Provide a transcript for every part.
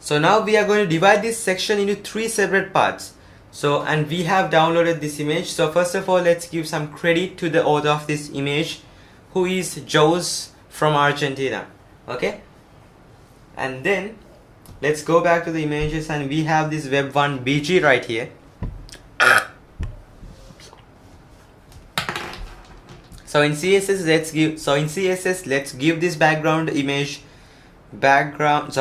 So now we are going to divide this section into 3 separate parts. So, and we have downloaded this image. So first of all, let's give some credit to the author of this image, who is Jose from Argentina. Okay, and then let's go back to the images, and we have this Web1 BG right here. So in CSS, let's give this background image, background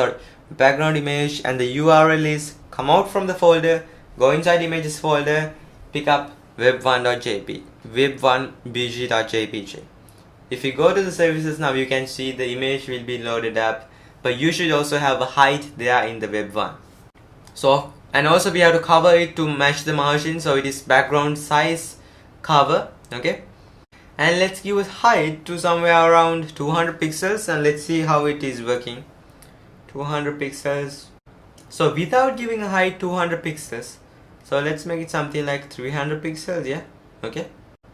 image, and the URL is come out from the folder, go inside images folder, pick up web1.jpg, web1bg.jpg. If you go to the services now, you can see the image will be loaded up, but you should also have a height there in the web1. So, and also we have to cover it to match the margin, so it is background size cover. Okay, and let's give a height to somewhere around 200 pixels, and let's see how it is working. 200 pixels. So without giving a height 200 pixels, so let's make it something like 300 pixels. Yeah, okay.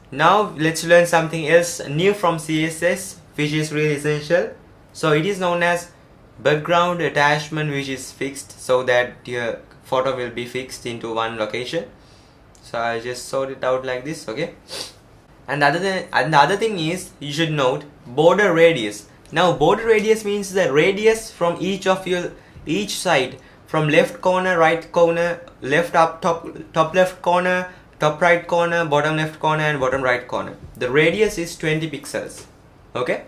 Now let's learn something else new from CSS, which is really essential. So it is known as background attachment, which is fixed, so that your photo will be fixed into one location. So I just sort it out like this. Okay, and the other thing is, you should note border radius. Now border radius means the radius from each side, from left corner, right corner, left up, top left corner, top right corner, bottom left corner, and bottom right corner. The radius is 20 pixels. Okay,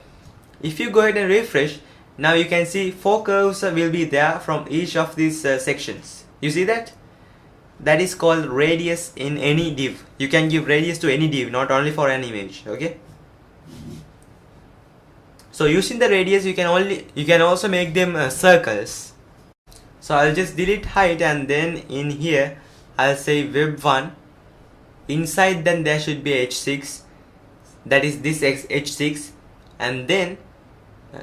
if you go ahead and refresh, now you can see 4 curves will be there from each of these sections. You see that? That is called radius in any div. You can give radius to any div, not only for an image. Okay, so using the radius, you can also make them circles. So I'll just delete height, and then in here I'll say web1. Inside then there should be h6, that is this h6, and then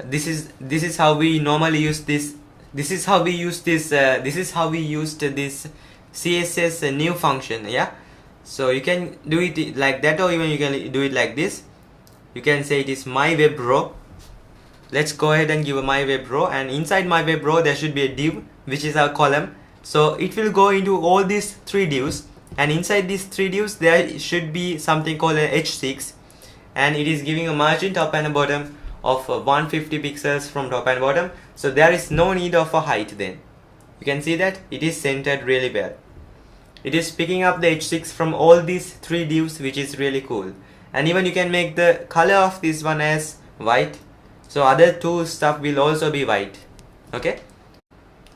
this is how we normally use this. This is how we used this CSS new function. Yeah, so you can do it like that, or even you can do it like this. You can say it is my web row. Let's go ahead and give a my web row, and inside my web row there should be a div, which is our column. So it will go into all these 3 divs, and inside these 3 divs there should be something called a h6, and it is giving a margin top and a bottom of 150 pixels from top and bottom. So there is no need of a height. Then you can see that it is centered really well. It is picking up the h6 from all these 3 divs, which is really cool. And even you can make the color of this one as white, so other 2 stuff will also be white. Okay,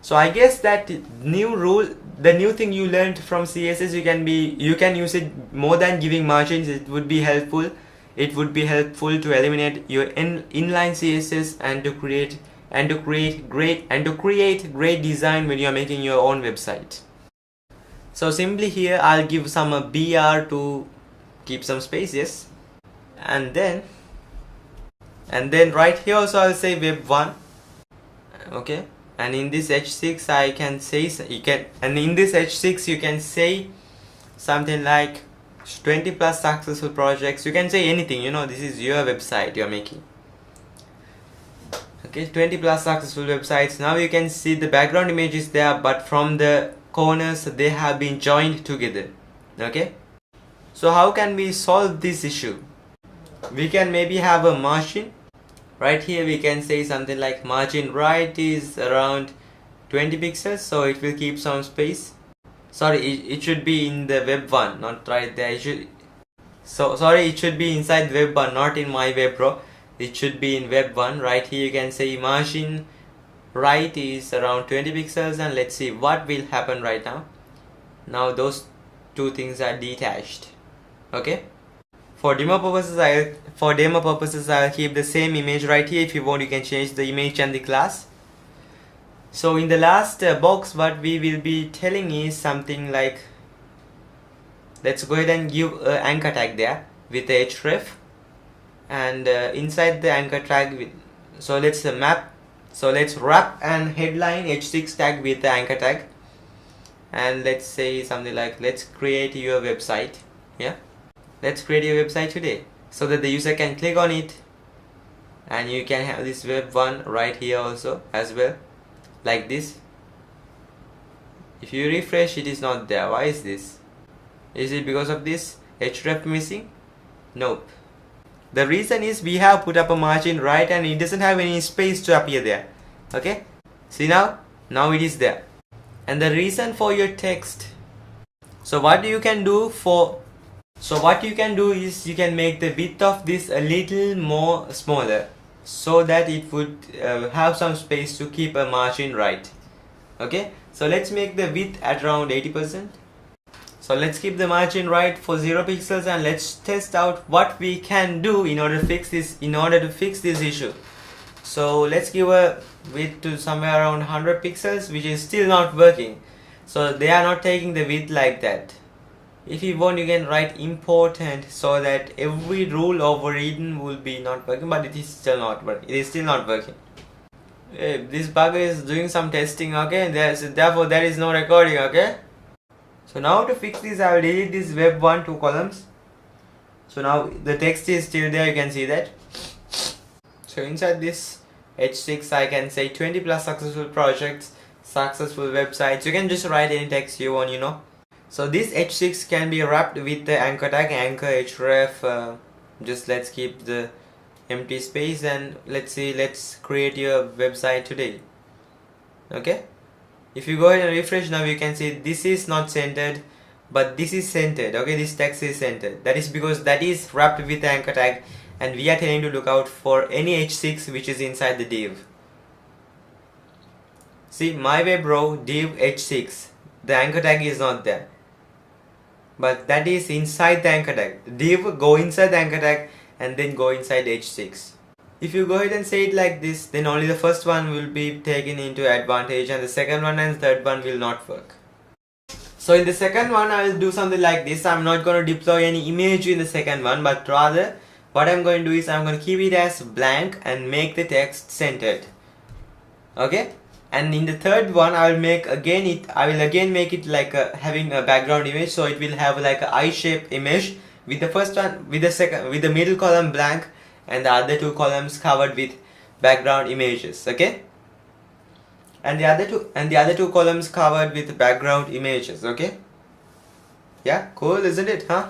so I guess that new rule, the new thing you learned from CSS, you can use it more than giving margins. It would be helpful. It would be helpful to eliminate your inline CSS and to create great design when you are making your own website. So simply here I'll give some BR to keep some spaces, and then right here also I'll say web1. Okay, and in this h6 I can say in this h6 you can say something like 20 plus successful projects. You can say anything, this is your website you're making. Okay, 20 plus successful websites. Now you can see the background image is there, but from the corners they have been joined together. Okay, so how can we solve this issue? We can maybe have a margin. Right here we can say something like margin right is around 20 pixels, so it will keep some space. Sorry, it should be in the web1, not right there. It should be inside web1, not in my web row. It should be in web1. Right here you can say margin right is around 20 pixels, and let's see what will happen right now. Now those 2 things are detached. Okay, for demo purposes I'll keep the same image right here. If you want, you can change the image and the class. So in the last box, what we will be telling is something like, let's go ahead and give an anchor tag there with the href, and inside the anchor tag let's wrap an headline h6 tag with the anchor tag, and let's say something like, let's create your website. Yeah, let's create your website today, so that the user can click on it, and you can have this web1 right here also as well, like this. If you refresh, it is not there. Why is this? Is it because of this href missing? Nope. The reason is we have put up a margin right and it doesn't have any space to appear there. Okay, see now it is there. And the reason for your text, so what you can do is you can make the width of this a little more smaller so that it would have some space to keep a margin right. Okay, so let's make the width at around 80%. So let's keep the margin right for 0 pixels and let's test out what we can do in order to fix this issue. So let's give a width to somewhere around 100 pixels, which is still not working. So they are not taking the width like that. If you want, you can write important so that every rule overridden will be not working, but it is still not working. This bug is doing some testing, okay? Therefore there is no recording, okay? So now to fix this, I will delete this web1 2 columns. So now the text is still there, you can see that. So inside this H6 I can say 20 plus successful projects, successful websites. You can just write any text you want, So this H6 can be wrapped with the anchor tag, anchor href. Just let's keep the empty space and let's create your website today. Okay. If you go ahead and refresh now, you can see this is not centered, but this is centered. Okay, this text is centered. That is because that is wrapped with the anchor tag and we are telling to look out for any H6 which is inside the div. See, my web row div H6, the anchor tag is not there, but that is inside the anchor tag. Div go inside the anchor tag and then go inside H6. If you go ahead and say it like this, then only the first one will be taken into advantage and the second one and third one will not work. So in the second one, I will do something like this. I'm not going to deploy any image in the second one, but rather what I'm going to do is I'm going to keep it as blank and make the text centered. Okay? And in the third one, I will again make it like having a background image, so it will have like a I-shaped image with the first one, with the middle column blank and the other two columns covered with background images. Okay, and the other two columns covered with background images. Okay, yeah, cool, isn't it, huh?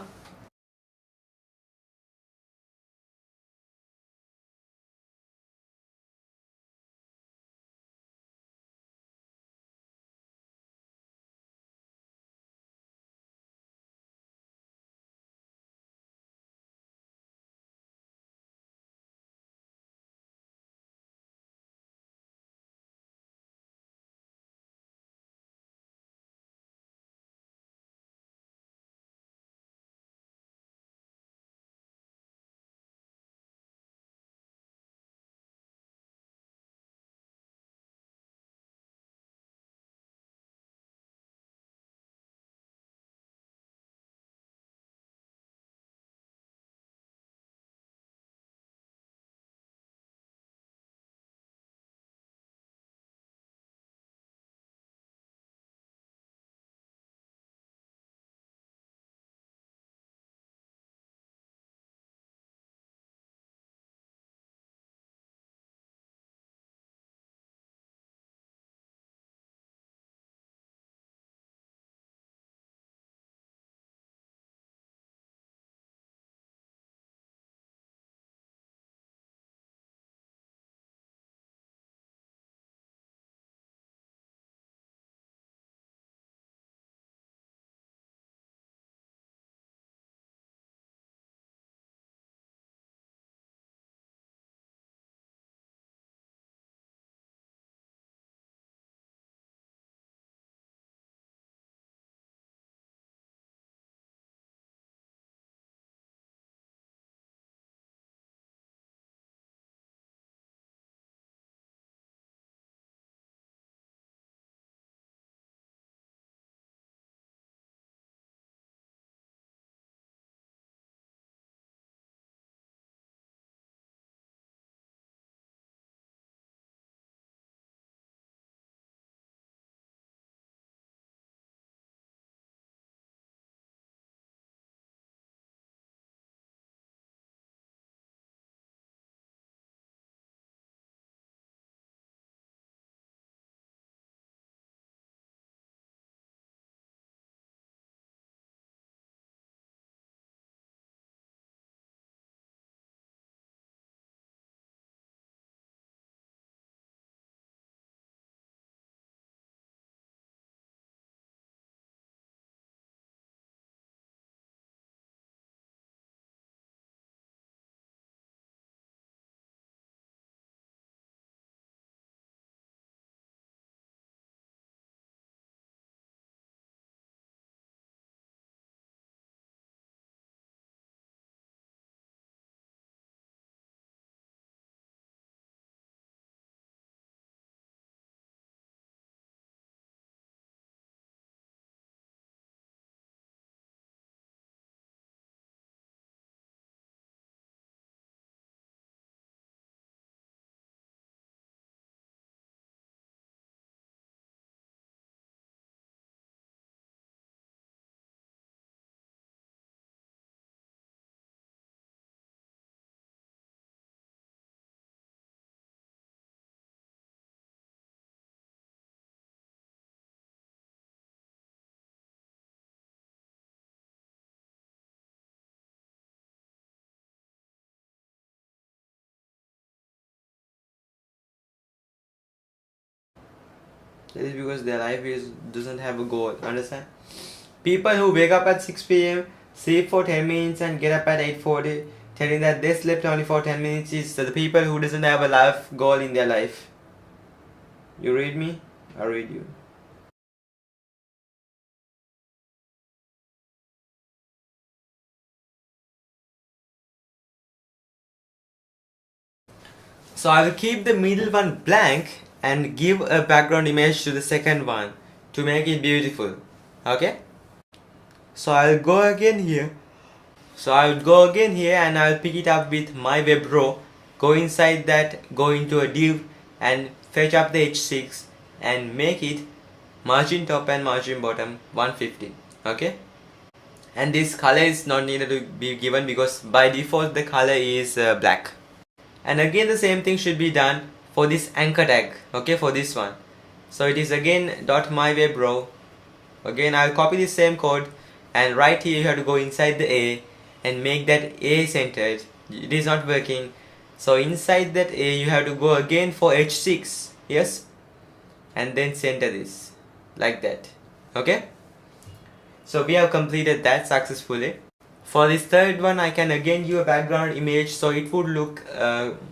That is because their life doesn't have a goal. Understand? People who wake up at 6 p.m., sleep for 10 minutes and get up at 8:40, telling that they slept only for 10 minutes is the people who doesn't have a life goal in their life. You read me? I read you. So I will keep the middle one blank and give a background image to the second one to make it beautiful. Okay? So I'll go again here. So I would go again here and I'll pick it up with my web row, go inside that, go into a div and fetch up the h6 and make it margin top and margin bottom 150. Okay? And this color is not needed to be given because by default the color is black. And again the same thing should be done for this anchor tag, okay, for this one. So it is again dot my web row. Again I'll copy the same code and right here you have to go inside the A and make that A centered. It is not working. So inside that A you have to go again for H6, yes, and then center this like that. Okay, so we have completed that successfully. For this third one I can again give a background image so it would look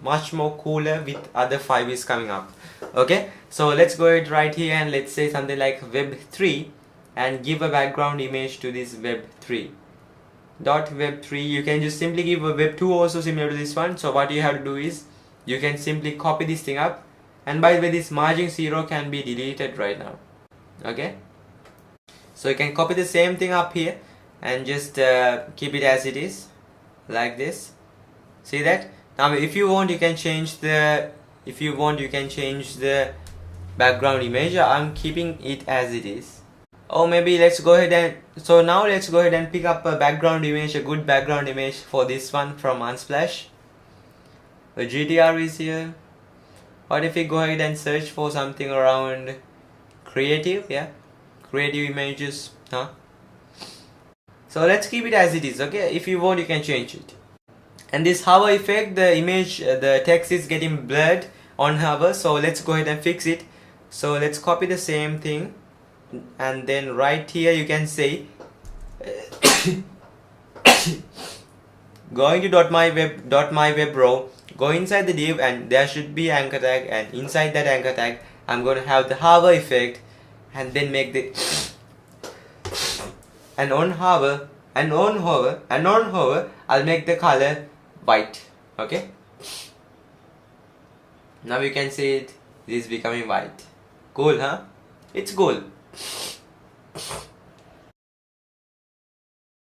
much more cooler with other fibers coming up. Okay, so let's go ahead right here and let's say something like web3 and give a background image to this web3 dot web3. You can just simply give a web2 also similar to this one. So what you have to do is you can simply copy this thing up, and by the way this margin 0 can be deleted right now. Okay, so you can copy the same thing up here and just keep it as it is like this. See that? Now if you want you can change the background image. I'm keeping it as it is. Or maybe let's go ahead and pick up a background image, a good background image for this one from Unsplash. The GTR is here. What if we go ahead and search for something around creative? Yeah, creative images, huh? So let's keep it as it is. Okay, if you want you can change it. And this hover effect, the image, the text is getting blurred on hover, so let's go ahead and fix it. So let's copy the same thing and then right here you can say going to dot my web row, go inside the div and there should be anchor tag, and inside that anchor tag I'm going to have the hover effect and then make the and on hover I'll make the color white. Okay, now you can see it is becoming white. Cool, huh? It's cool.